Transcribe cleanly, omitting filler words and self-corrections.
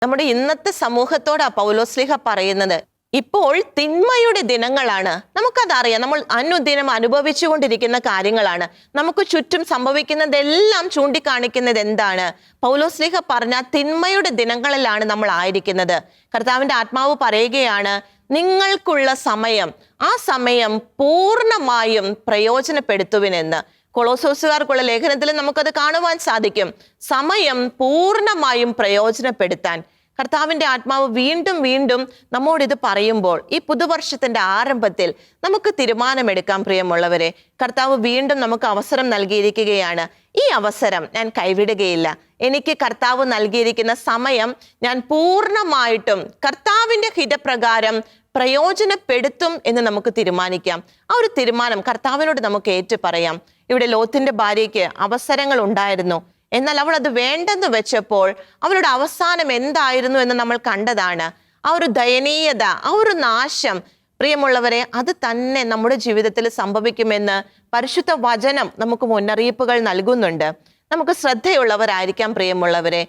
നമ്മുടെ ഇന്നത്തെ സമൂഹത്തോടാ പൗലോസ്ലീഹ പറയുന്നത്, ഇപ്പോൾ തിന്മയുടെ ദിനങ്ങളാണ്. നമുക്കതറിയാം, നമ്മൾ അനുദിനം അനുഭവിച്ചുകൊണ്ടിരിക്കുന്ന കാര്യങ്ങളാണ്. നമുക്ക് ചുറ്റും സംഭവിക്കുന്നതെല്ലാം ചൂണ്ടിക്കാണിക്കുന്നത് എന്താണ്? പൗലോസ്ലീഹ പറഞ്ഞ തിന്മയുടെ ദിനങ്ങളിലാണ് നമ്മൾ ആയിരിക്കുന്നത്. കർത്താവിന്റെ ആത്മാവ് പറയുകയാണ്, നിങ്ങൾക്കുള്ള സമയം, ആ സമയം പൂർണ്ണമായും പ്രയോജനപ്പെടുത്തുവിനെന്ന്. കൊളോസോസുകാർക്കുള്ള ലേഖനത്തിൽ നമുക്കത് കാണുവാൻ സാധിക്കും. സമയം പൂർണ്ണമായും പ്രയോജനപ്പെടുത്താൻ കർത്താവിന്റെ ആത്മാവ് വീണ്ടും വീണ്ടും നമ്മോട് ഇത് പറയുമ്പോൾ, ഈ പുതുവർഷത്തിന്റെ ആരംഭത്തിൽ നമുക്ക് തീരുമാനമെടുക്കാം പ്രിയമുള്ളവരെ. കർത്താവ് വീണ്ടും നമുക്ക് അവസരം നൽകിയിരിക്കുകയാണ്. ഈ അവസരം ഞാൻ കൈവിടുകയില്ല. എനിക്ക് കർത്താവ് നൽകിയിരിക്കുന്ന സമയം ഞാൻ പൂർണ്ണമായിട്ടും കർത്താവിന്റെ ഹിതപ്രകാരം പ്രയോജനപ്പെടുത്തും എന്ന് നമുക്ക് തീരുമാനിക്കാം. ആ ഒരു തീരുമാനം കർത്താവിനോട് നമുക്ക് ഏറ്റു പറയാം. ഇവിടെ ലോത്തിന്റെ ഭാര്യയ്ക്ക് അവസരങ്ങൾ ഉണ്ടായിരുന്നു, എന്നാൽ അവൾ അത് വേണ്ടെന്ന് വെച്ചപ്പോൾ അവളുടെ അവസാനം എന്തായിരുന്നു എന്ന് നമ്മൾ കണ്ടതാണ്. ആ ഒരു ദയനീയത, ആ ഒരു നാശം, പ്രിയമുള്ളവരെ, അത് തന്നെ നമ്മുടെ ജീവിതത്തിൽ സംഭവിക്കുമെന്ന് പരിശുദ്ധ വചനം നമുക്ക് മുന്നറിയിപ്പുകൾ നൽകുന്നുണ്ട്. നമുക്ക് ശ്രദ്ധയുള്ളവരായിരിക്കാം പ്രിയമുള്ളവരെ.